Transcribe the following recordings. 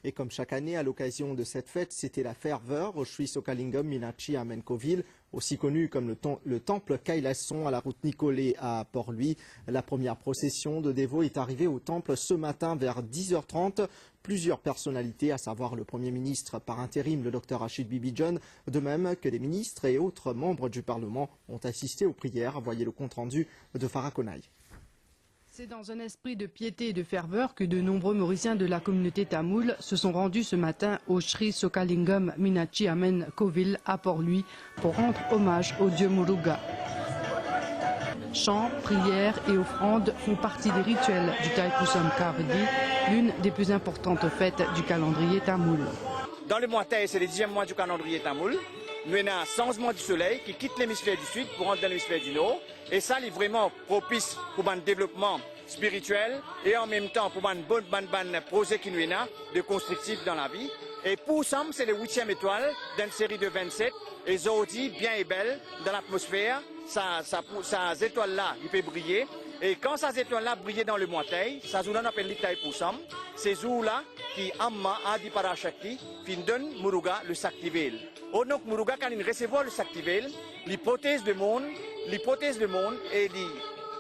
Et comme chaque année, à l'occasion de cette fête, c'était la ferveur au Sri Sokalingam Minachi à Menkoville, aussi connu comme le temple Kailason à la route Nicolet à Port-Louis. La première procession de dévots est arrivée au temple ce matin vers 10h30. Plusieurs personnalités, à savoir le Premier ministre par intérim, le Dr Rachid Bibi John, de même que les ministres et autres membres du Parlement, ont assisté aux prières. Voyez le compte-rendu de Farah Konaï. C'est dans un esprit de piété et de ferveur que de nombreux Mauriciens de la communauté tamoule se sont rendus ce matin au Sri Sokalingam Minachi à Menkoville à Port-Louis pour rendre hommage au dieu Muruga. Chants, prières et offrandes font partie des rituels du Thaipusam Kavadi, l'une des plus importantes fêtes du calendrier tamoul. Dans le mois Thaï, c'est le 10e mois du calendrier tamoul. Nous avons un changement du soleil qui quitte l'hémisphère du sud pour rentrer dans l'hémisphère du nord. Et ça, est vraiment propice pour un développement spirituel et en même temps pour un bon projet qui nous est de constructif dans la vie. Et pour ça, c'est le 8e étoile d'une série de 27. Et Zodi, bien et belle, dans l'atmosphère, ces étoiles-là, il peut briller. Et quand ces étoiles-là brillent dans le mois Thaï, ça nous appelle l'Itaï Poussam. Ces jours-là, qui Amma Adi Parashakti, qui donne Muruga le Saktivel. Au donc Muruga, quand il recevoir le Saktivel, il protège le monde et il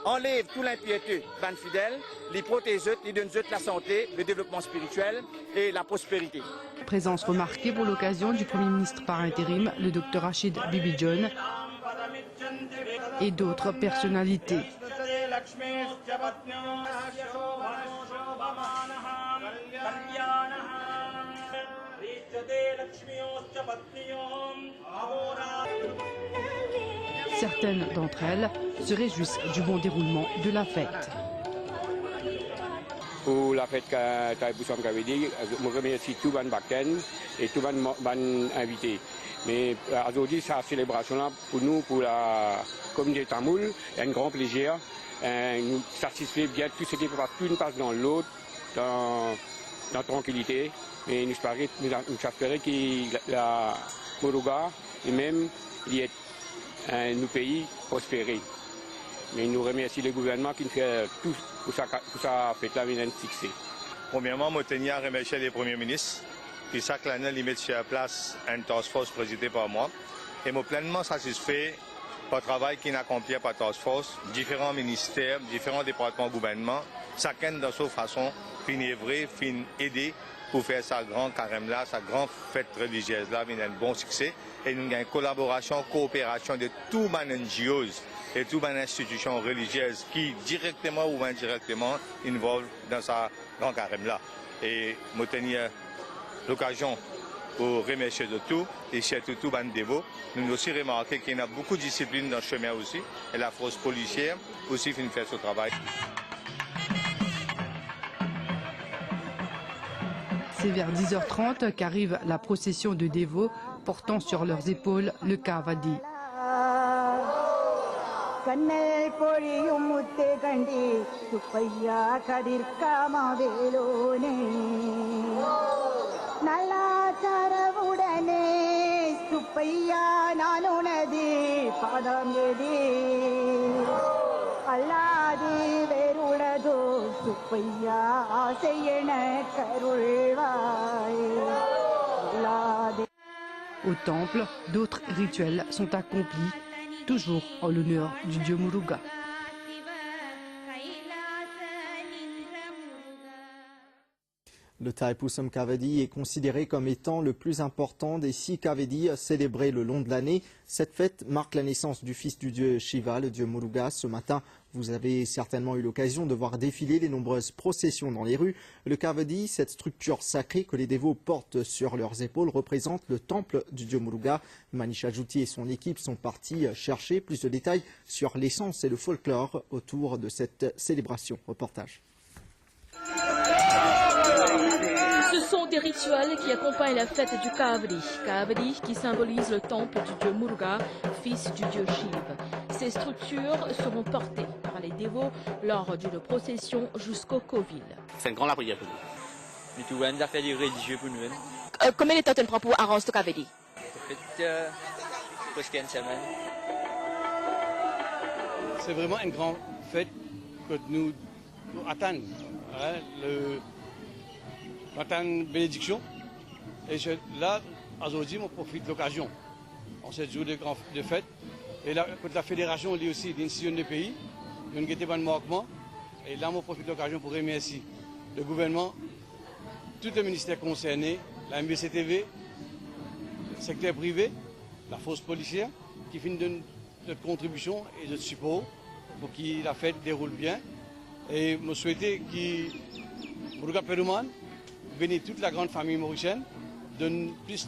enlève tout l'impiété d'un fidèle, il protège, il donne la santé, le développement spirituel et la prospérité. Présence remarquée pour l'occasion du Premier ministre par intérim, le Dr Rachid Bibi John, et d'autres personnalités. Certaines d'entre elles se réjouissent du bon déroulement de la fête. Pour la fête Thaipusam Kavadi, je remercie tous les bakten et tous les invités. Mais aujourd'hui, cette célébration-là, pour nous, pour la communauté tamoule, est un grand plaisir. Nous satisfait bien tout ce qui peut passer d'une passe dans l'autre, dans la tranquillité. Et nous espérons que la Muruga et même nos pays prospérer. Mais nous remercions le gouvernement qui fait tout pour ça fait la un succès. Premièrement, je tiens à remercier les premiers ministres qui chaque année ils mettent sur place une task force présidée par moi. Et je suis pleinement satisfait par le travail qui est accompli par la task force, différents ministères, différents départements du gouvernement, chacun dans sa façon, fin œuvrer, fin aider pour faire sa grande carême-là, sa grande fête religieuse-là, avec un bon succès. Et nous avons une collaboration, coopération de tous les NGOs et toutes les institutions religieuses qui, directement ou indirectement, involvent dans sa grande carême-là. Et je tiens l'occasion pour remercier de tout et surtout tous les dévots. Nous avons aussi remarqué qu'il y a beaucoup de discipline dans le chemin aussi. Et la force policière aussi fait faire ce travail. C'est vers 10h30 qu'arrive la procession de dévots portant sur leurs épaules le Kavadi. Au temple, d'autres rituels sont accomplis, toujours en l'honneur du dieu Muruga. Le Thaipusam Kavadi est considéré comme étant le plus important des 6 Kavadi célébrés le long de l'année. Cette fête marque la naissance du fils du dieu Shiva, le dieu Muruga. Ce matin, vous avez certainement eu l'occasion de voir défiler les nombreuses processions dans les rues. Le Kavadi, cette structure sacrée que les dévots portent sur leurs épaules, représente le temple du dieu Muruga. Manisha Jouti et son équipe sont partis chercher plus de détails sur l'essence et le folklore autour de cette célébration. Reportage. Ce sont des rituels qui accompagnent la fête du Kavadi. Kavadi qui symbolise le temple du dieu Muruga, fils du dieu Shiva. Ces structures seront portées par les dévots lors d'une procession jusqu'au Coville. C'est une grande prière pour nous. Mais tout un affaire religieux pour nous. Combien de temps tu prends pour arranger ce Kavadi? Peut-être presque une semaine. C'est vraiment une grande fête que nous attendons. une bénédiction. Et là, aujourd'hui, on profite de l'occasion. En cette journée de fête. Et là, la fédération dit aussi d'une sillonne de pays, il y a une pas de manquement. Et là, on profite de l'occasion pour remercier le gouvernement, tous les ministères concernés, la MBCTV, le secteur privé, la force policière, qui finit notre contribution et notre support pour que la fête déroule bien. Et je souhaite que Muruga Peruman, bénisse toute la grande famille mauricienne, donne plus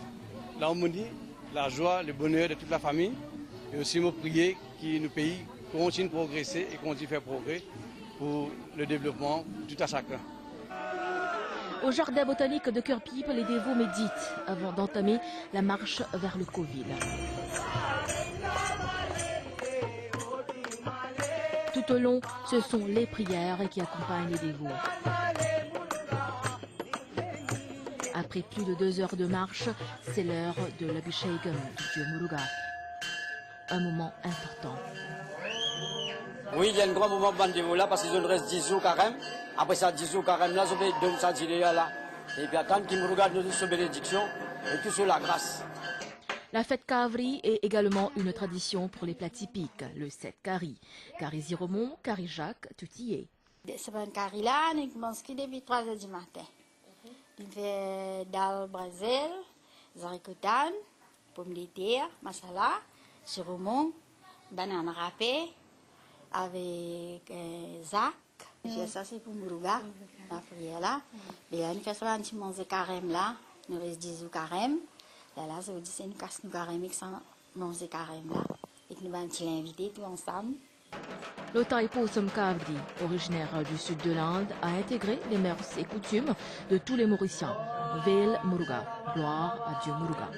l'harmonie, la joie, le bonheur de toute la famille. Et aussi me prier que nos pays continuent de progresser et continuent de faire progrès pour le développement tout à chacun. Au jardin botanique de Cœur-Pipe, les dévots méditent avant d'entamer la marche vers le Covil. Tout au long, ce sont les prières qui accompagnent les dévots. Après plus de 2 heures de marche, c'est l'heure de l'Abhishekam du dieu Muruga. Un moment important. Oui, il y a un grand moment de rendez-vous là parce qu'il nous reste 10 jours carême. Après ça, 10 jours carême là, je vais donner ça là. Et puis attendre qu'il me regarde nous sur bénédiction et tout sur la grâce. La fête Kavri est également une tradition pour les plats typiques, le 7 kari. Kari Ziromon, kari Jacques, tout y est. Ce kari là, on commence depuis 3 heures du matin. On fait dal brasil, zaricotan, pommes de terre, masala, Ziromon, banane râpée avec zac. Ça c'est pour Muruga, la prière là. Et on fait ça un petit moment de carême là, nous reste 10 jours carême. Là, ça veut dire que c'est une casse de carême et que ça mange carême là. Et que nous allons l'inviter tous ensemble. Le Thaipusam Kavri, originaire du sud de l'Inde, a intégré les mœurs et coutumes de tous les Mauriciens. Vel Muruga, gloire à Dieu Muruga.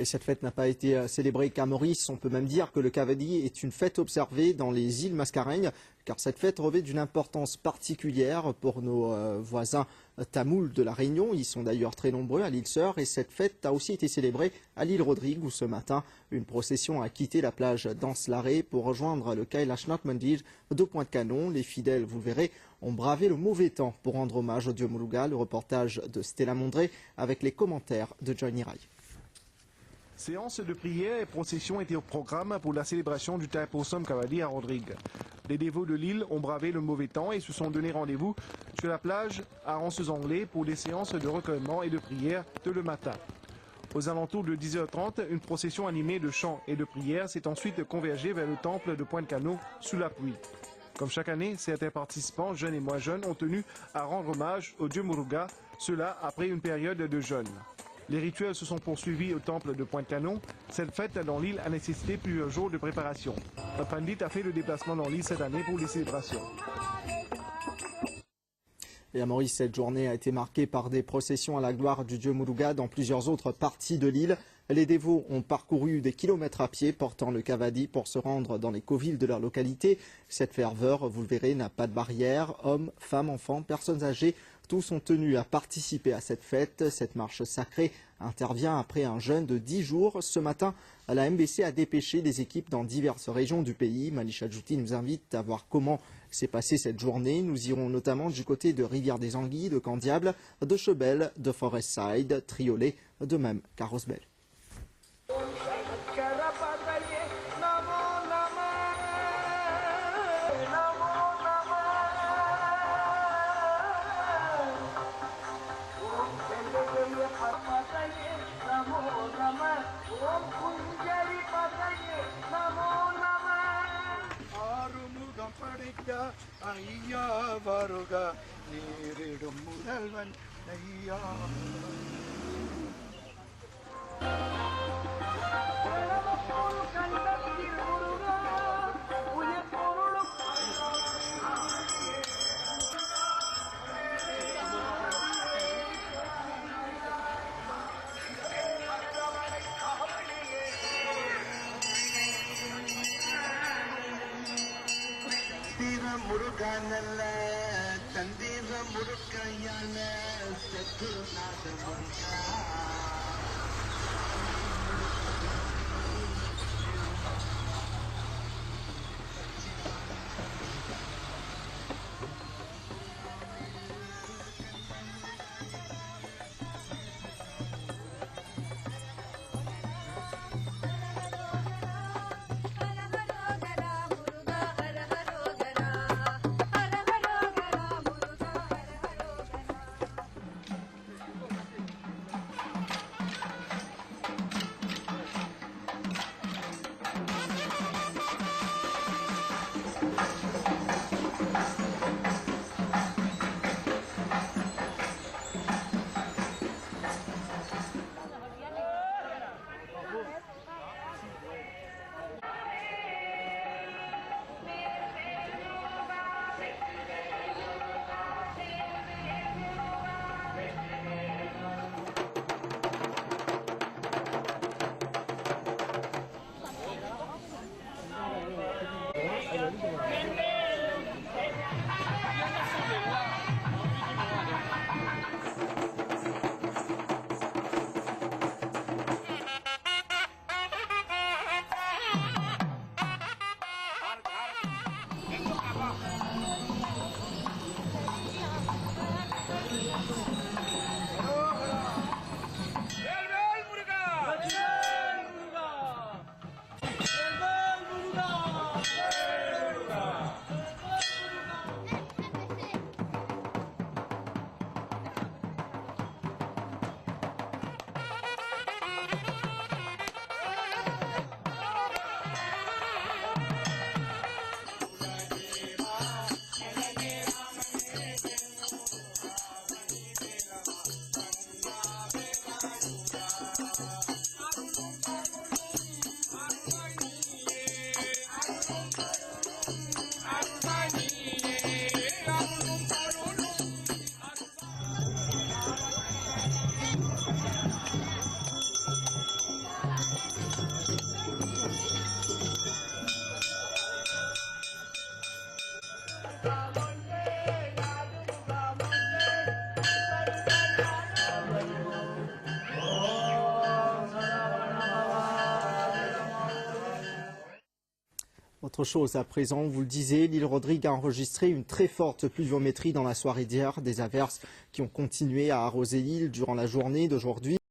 Et cette fête n'a pas été célébrée qu'à Maurice. On peut même dire que le Kavadi est une fête observée dans les îles Mascareignes, car cette fête revêt d'une importance particulière pour nos voisins tamouls de la Réunion. Ils sont d'ailleurs très nombreux à l'île Sœur, et cette fête a aussi été célébrée à l'île Rodrigue, où ce matin, une procession a quitté la plage d'Anse-Laré pour rejoindre le Kailashnat Mandir de Pointe-Canon. Les fidèles, vous le verrez, ont bravé le mauvais temps pour rendre hommage au dieu Muruga. Le reportage de Stella Mondré avec les commentaires de Johnny Rai. Séance de prière et procession étaient au programme pour la célébration du Thaipusam Kavadi à Rodrigue. Les dévots de l'île ont bravé le mauvais temps et se sont donné rendez-vous sur la plage à Rances-Anglais pour des séances de recueillement et de prière de le matin. Aux alentours de 10h30, une procession animée de chants et de prières s'est ensuite convergée vers le temple de Pointe-Canon sous la pluie. Comme chaque année, certains participants, jeunes et moins jeunes, ont tenu à rendre hommage au dieu Muruga, cela après une période de jeûne. Les rituels se sont poursuivis au temple de Pointe-Canon. Cette fête dans l'île a nécessité plusieurs jours de préparation. Un pandit a fait le déplacement dans l'île cette année pour les célébrations. Et à Maurice, cette journée a été marquée par des processions à la gloire du dieu Muruga dans plusieurs autres parties de l'île. Les dévots ont parcouru des kilomètres à pied portant le Kavadi pour se rendre dans les covilles de leur localité. Cette ferveur, vous le verrez, n'a pas de barrière. Hommes, femmes, enfants, personnes âgées, tous sont tenus à participer à cette fête. Cette marche sacrée intervient après un jeûne de 10 jours. Ce matin, la MBC a dépêché des équipes dans diverses régions du pays. Malisha Djouti nous invite à voir comment s'est passée cette journée. Nous irons notamment du côté de Rivière-des-Anguilles, de Candiable, de Chebel, de Forestside, Triolet, de même qu'à Rosebel. Autre chose à présent, vous le disiez, l'île Rodrigue a enregistré une très forte pluviométrie dans la soirée d'hier, des averses qui ont continué à arroser l'île durant la journée d'aujourd'hui.